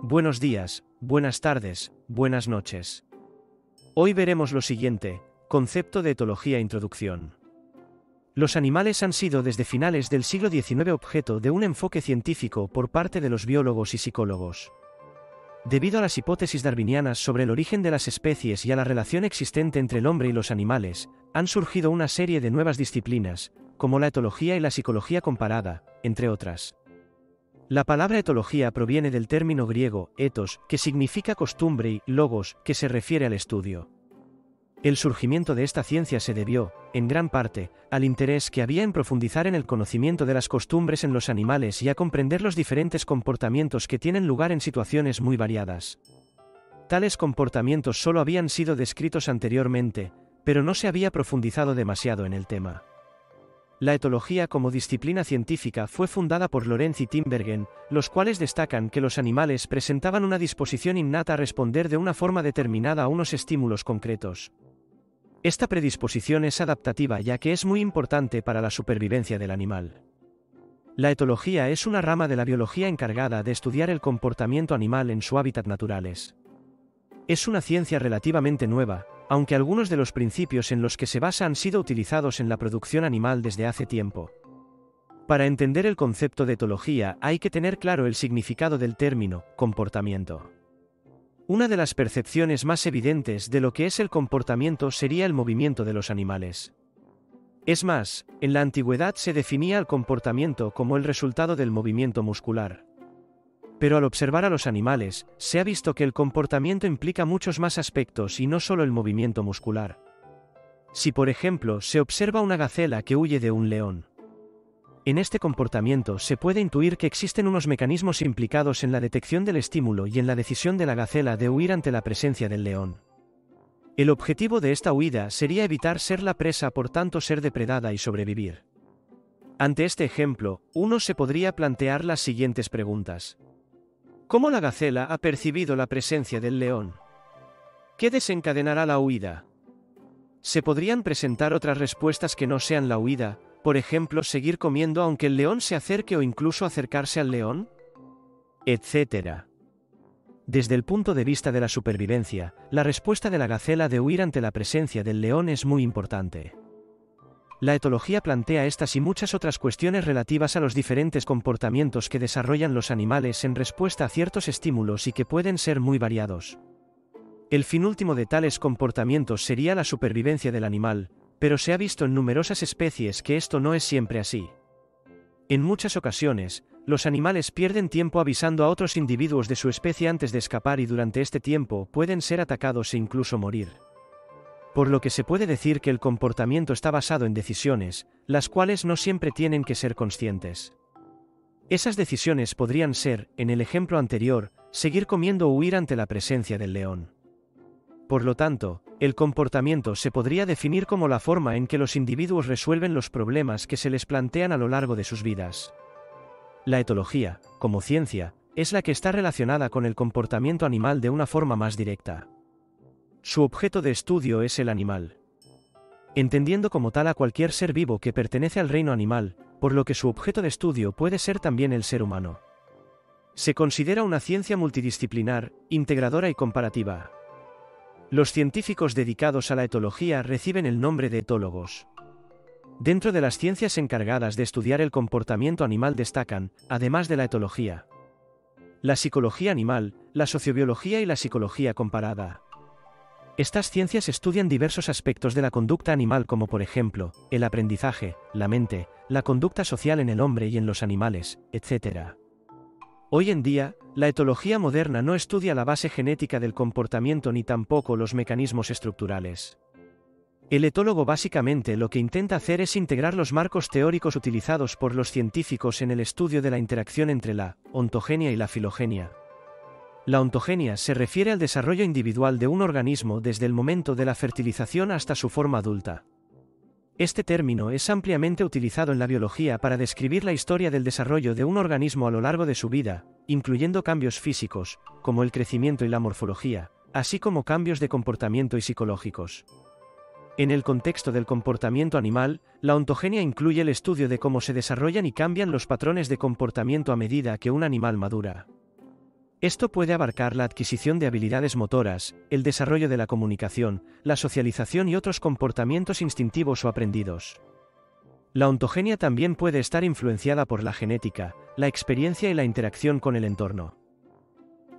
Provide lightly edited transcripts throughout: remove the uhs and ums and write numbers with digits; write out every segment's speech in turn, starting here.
Buenos días, buenas tardes, buenas noches. Hoy veremos lo siguiente: concepto de etología introducción. Los animales han sido desde finales del siglo XIX objeto de un enfoque científico por parte de los biólogos y psicólogos. Debido a las hipótesis darwinianas sobre el origen de las especies y a la relación existente entre el hombre y los animales, han surgido una serie de nuevas disciplinas, como la etología y la psicología comparada, entre otras. La palabra etología proviene del término griego ethos, que significa costumbre, y logos, que se refiere al estudio. El surgimiento de esta ciencia se debió, en gran parte, al interés que había en profundizar en el conocimiento de las costumbres en los animales y a comprender los diferentes comportamientos que tienen lugar en situaciones muy variadas. Tales comportamientos solo habían sido descritos anteriormente, pero no se había profundizado demasiado en el tema. La etología como disciplina científica fue fundada por Lorenz y Tinbergen, los cuales destacan que los animales presentaban una disposición innata a responder de una forma determinada a unos estímulos concretos. Esta predisposición es adaptativa ya que es muy importante para la supervivencia del animal. La etología es una rama de la biología encargada de estudiar el comportamiento animal en su hábitat naturales. Es una ciencia relativamente nueva, aunque algunos de los principios en los que se basa han sido utilizados en la producción animal desde hace tiempo. Para entender el concepto de etología hay que tener claro el significado del término comportamiento. Una de las percepciones más evidentes de lo que es el comportamiento sería el movimiento de los animales. Es más, en la antigüedad se definía el comportamiento como el resultado del movimiento muscular. Pero al observar a los animales, se ha visto que el comportamiento implica muchos más aspectos y no solo el movimiento muscular. Si por ejemplo se observa una gacela que huye de un león, en este comportamiento se puede intuir que existen unos mecanismos implicados en la detección del estímulo y en la decisión de la gacela de huir ante la presencia del león. El objetivo de esta huida sería evitar ser la presa, por tanto ser depredada y sobrevivir. Ante este ejemplo, uno se podría plantear las siguientes preguntas. ¿Cómo la gacela ha percibido la presencia del león? ¿Qué desencadenará la huida? ¿Se podrían presentar otras respuestas que no sean la huida, por ejemplo, seguir comiendo aunque el león se acerque o incluso acercarse al león? Etcétera. Desde el punto de vista de la supervivencia, la respuesta de la gacela de huir ante la presencia del león es muy importante. La etología plantea estas y muchas otras cuestiones relativas a los diferentes comportamientos que desarrollan los animales en respuesta a ciertos estímulos y que pueden ser muy variados. El fin último de tales comportamientos sería la supervivencia del animal, pero se ha visto en numerosas especies que esto no es siempre así. En muchas ocasiones, los animales pierden tiempo avisando a otros individuos de su especie antes de escapar y durante este tiempo pueden ser atacados e incluso morir. Por lo que se puede decir que el comportamiento está basado en decisiones, las cuales no siempre tienen que ser conscientes. Esas decisiones podrían ser, en el ejemplo anterior, seguir comiendo o huir ante la presencia del león. Por lo tanto, el comportamiento se podría definir como la forma en que los individuos resuelven los problemas que se les plantean a lo largo de sus vidas. La etología, como ciencia, es la que está relacionada con el comportamiento animal de una forma más directa. Su objeto de estudio es el animal, entendiendo como tal a cualquier ser vivo que pertenece al reino animal, por lo que su objeto de estudio puede ser también el ser humano. Se considera una ciencia multidisciplinar, integradora y comparativa. Los científicos dedicados a la etología reciben el nombre de etólogos. Dentro de las ciencias encargadas de estudiar el comportamiento animal destacan, además de la etología, la psicología animal, la sociobiología y la psicología comparada. Estas ciencias estudian diversos aspectos de la conducta animal como por ejemplo, el aprendizaje, la mente, la conducta social en el hombre y en los animales, etc. Hoy en día, la etología moderna no estudia la base genética del comportamiento ni tampoco los mecanismos estructurales. El etólogo básicamente lo que intenta hacer es integrar los marcos teóricos utilizados por los científicos en el estudio de la interacción entre la ontogenia y la filogenia. La ontogenia se refiere al desarrollo individual de un organismo desde el momento de la fertilización hasta su forma adulta. Este término es ampliamente utilizado en la biología para describir la historia del desarrollo de un organismo a lo largo de su vida, incluyendo cambios físicos, como el crecimiento y la morfología, así como cambios de comportamiento y psicológicos. En el contexto del comportamiento animal, la ontogenia incluye el estudio de cómo se desarrollan y cambian los patrones de comportamiento a medida que un animal madura. Esto puede abarcar la adquisición de habilidades motoras, el desarrollo de la comunicación, la socialización y otros comportamientos instintivos o aprendidos. La ontogenia también puede estar influenciada por la genética, la experiencia y la interacción con el entorno.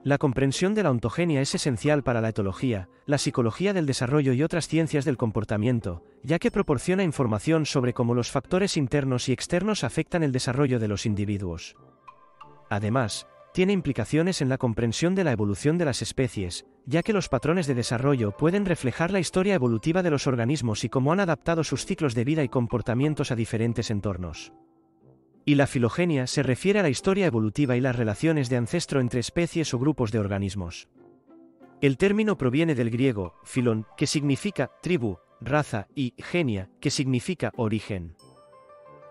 La comprensión de la ontogenia es esencial para la etología, la psicología del desarrollo y otras ciencias del comportamiento, ya que proporciona información sobre cómo los factores internos y externos afectan el desarrollo de los individuos. Además, tiene implicaciones en la comprensión de la evolución de las especies, ya que los patrones de desarrollo pueden reflejar la historia evolutiva de los organismos y cómo han adaptado sus ciclos de vida y comportamientos a diferentes entornos. Y la filogenia se refiere a la historia evolutiva y las relaciones de ancestro entre especies o grupos de organismos. El término proviene del griego, filon, que significa tribu, raza, y genia, que significa origen.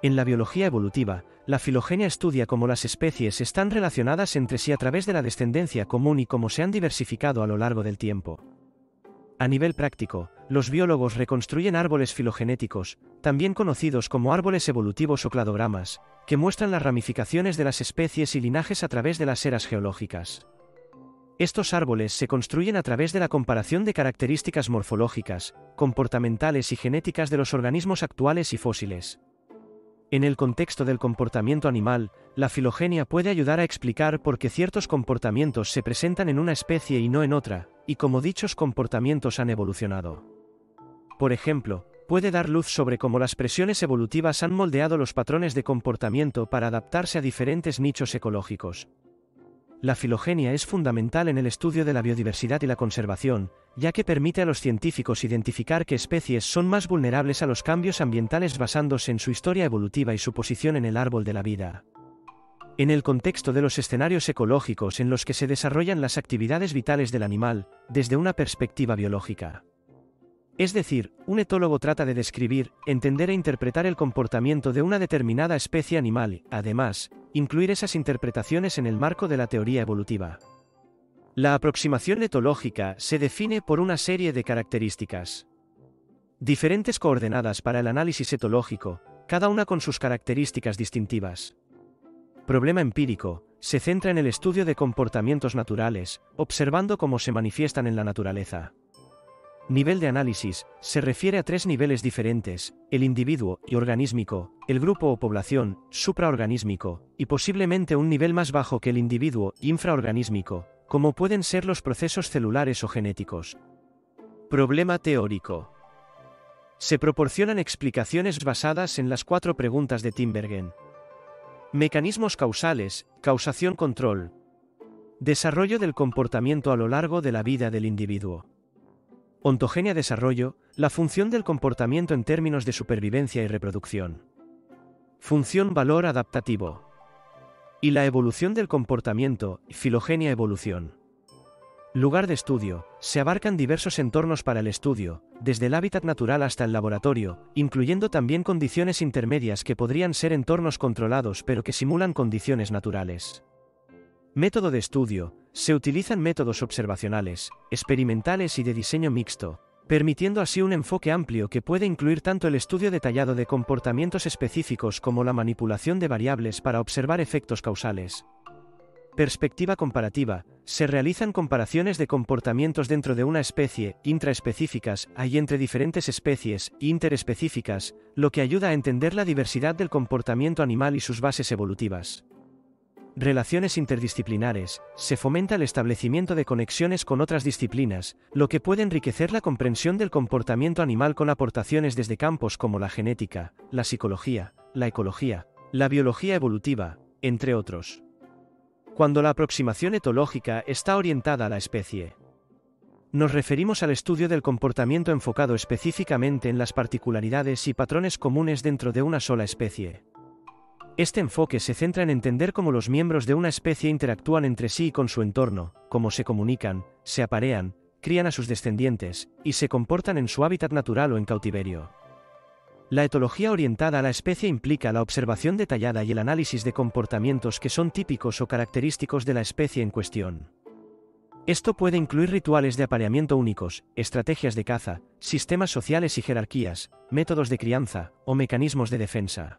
En la biología evolutiva, la filogenia estudia cómo las especies están relacionadas entre sí a través de la descendencia común y cómo se han diversificado a lo largo del tiempo. A nivel práctico, los biólogos reconstruyen árboles filogenéticos, también conocidos como árboles evolutivos o cladogramas, que muestran las ramificaciones de las especies y linajes a través de las eras geológicas. Estos árboles se construyen a través de la comparación de características morfológicas, comportamentales y genéticas de los organismos actuales y fósiles. En el contexto del comportamiento animal, la filogenia puede ayudar a explicar por qué ciertos comportamientos se presentan en una especie y no en otra, y cómo dichos comportamientos han evolucionado. Por ejemplo, puede dar luz sobre cómo las presiones evolutivas han moldeado los patrones de comportamiento para adaptarse a diferentes nichos ecológicos. La filogenia es fundamental en el estudio de la biodiversidad y la conservación, ya que permite a los científicos identificar qué especies son más vulnerables a los cambios ambientales basándose en su historia evolutiva y su posición en el árbol de la vida. En el contexto de los escenarios ecológicos en los que se desarrollan las actividades vitales del animal, desde una perspectiva biológica. Es decir, un etólogo trata de describir, entender e interpretar el comportamiento de una determinada especie animal, además, incluir esas interpretaciones en el marco de la teoría evolutiva. La aproximación etológica se define por una serie de características diferentes coordenadas para el análisis etológico, cada una con sus características distintivas. Problema empírico, se centra en el estudio de comportamientos naturales, observando cómo se manifiestan en la naturaleza. Nivel de análisis, se refiere a tres niveles diferentes, el individuo y organísmico, el grupo o población, supraorganísmico, y posiblemente un nivel más bajo que el individuo, infraorganísmico, como pueden ser los procesos celulares o genéticos. Problema teórico. Se proporcionan explicaciones basadas en las 4 preguntas de Tinbergen. Mecanismos causales, causación-control. Desarrollo del comportamiento a lo largo de la vida del individuo. Ontogenia-desarrollo, la función del comportamiento en términos de supervivencia y reproducción. Función-valor adaptativo. Y la evolución del comportamiento, filogenia-evolución. Lugar de estudio, se abarcan diversos entornos para el estudio, desde el hábitat natural hasta el laboratorio, incluyendo también condiciones intermedias que podrían ser entornos controlados pero que simulan condiciones naturales. Método de estudio, se utilizan métodos observacionales, experimentales y de diseño mixto, permitiendo así un enfoque amplio que puede incluir tanto el estudio detallado de comportamientos específicos como la manipulación de variables para observar efectos causales. Perspectiva comparativa, se realizan comparaciones de comportamientos dentro de una especie, intraespecíficas, y entre diferentes especies, interespecíficas, lo que ayuda a entender la diversidad del comportamiento animal y sus bases evolutivas. Relaciones interdisciplinares, se fomenta el establecimiento de conexiones con otras disciplinas, lo que puede enriquecer la comprensión del comportamiento animal con aportaciones desde campos como la genética, la psicología, la ecología, la biología evolutiva, entre otros. Cuando la aproximación etológica está orientada a la especie, nos referimos al estudio del comportamiento enfocado específicamente en las particularidades y patrones comunes dentro de una sola especie. Este enfoque se centra en entender cómo los miembros de una especie interactúan entre sí y con su entorno, cómo se comunican, se aparean, crían a sus descendientes, y se comportan en su hábitat natural o en cautiverio. La etología orientada a la especie implica la observación detallada y el análisis de comportamientos que son típicos o característicos de la especie en cuestión. Esto puede incluir rituales de apareamiento únicos, estrategias de caza, sistemas sociales y jerarquías, métodos de crianza, o mecanismos de defensa.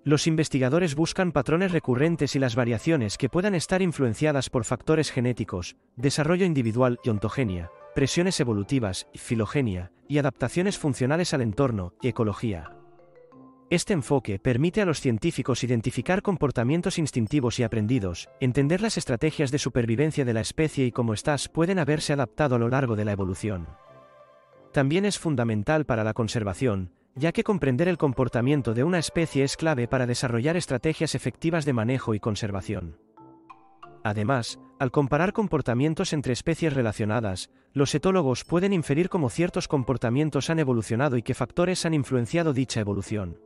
Los investigadores buscan patrones recurrentes y las variaciones que puedan estar influenciadas por factores genéticos, desarrollo individual y ontogenia, presiones evolutivas, filogenia, y adaptaciones funcionales al entorno y ecología. Este enfoque permite a los científicos identificar comportamientos instintivos y aprendidos, entender las estrategias de supervivencia de la especie y cómo éstas pueden haberse adaptado a lo largo de la evolución. También es fundamental para la conservación, ya que comprender el comportamiento de una especie es clave para desarrollar estrategias efectivas de manejo y conservación. Además, al comparar comportamientos entre especies relacionadas, los etólogos pueden inferir cómo ciertos comportamientos han evolucionado y qué factores han influenciado dicha evolución.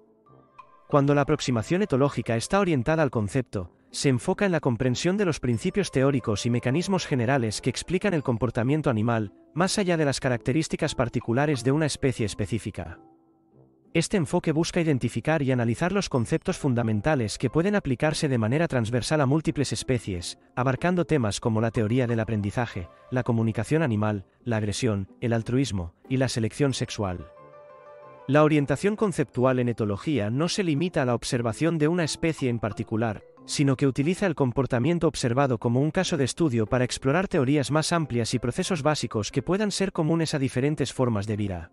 Cuando la aproximación etológica está orientada al concepto, se enfoca en la comprensión de los principios teóricos y mecanismos generales que explican el comportamiento animal, más allá de las características particulares de una especie específica. Este enfoque busca identificar y analizar los conceptos fundamentales que pueden aplicarse de manera transversal a múltiples especies, abarcando temas como la teoría del aprendizaje, la comunicación animal, la agresión, el altruismo y la selección sexual. La orientación conceptual en etología no se limita a la observación de una especie en particular, sino que utiliza el comportamiento observado como un caso de estudio para explorar teorías más amplias y procesos básicos que puedan ser comunes a diferentes formas de vida.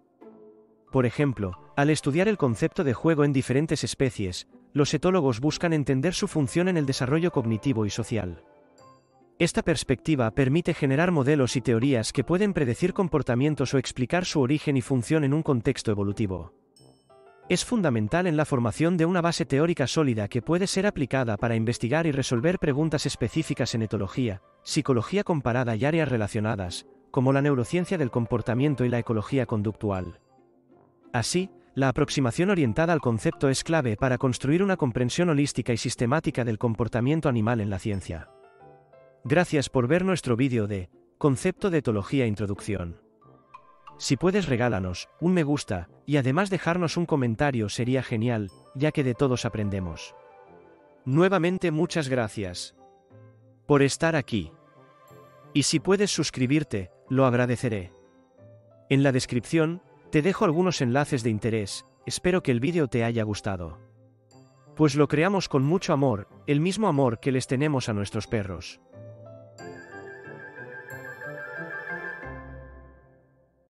Por ejemplo, al estudiar el concepto de juego en diferentes especies, los etólogos buscan entender su función en el desarrollo cognitivo y social. Esta perspectiva permite generar modelos y teorías que pueden predecir comportamientos o explicar su origen y función en un contexto evolutivo. Es fundamental en la formación de una base teórica sólida que puede ser aplicada para investigar y resolver preguntas específicas en etología, psicología comparada y áreas relacionadas, como la neurociencia del comportamiento y la ecología conductual. Así, la aproximación orientada al concepto es clave para construir una comprensión holística y sistemática del comportamiento animal en la ciencia. Gracias por ver nuestro vídeo de Concepto de Etología Introducción. Si puedes, regálanos un me gusta, y además dejarnos un comentario sería genial, ya que de todos aprendemos. Nuevamente muchas gracias por estar aquí. Y si puedes suscribirte, lo agradeceré. En la descripción, te dejo algunos enlaces de interés, espero que el vídeo te haya gustado. Pues lo creamos con mucho amor, el mismo amor que les tenemos a nuestros perros.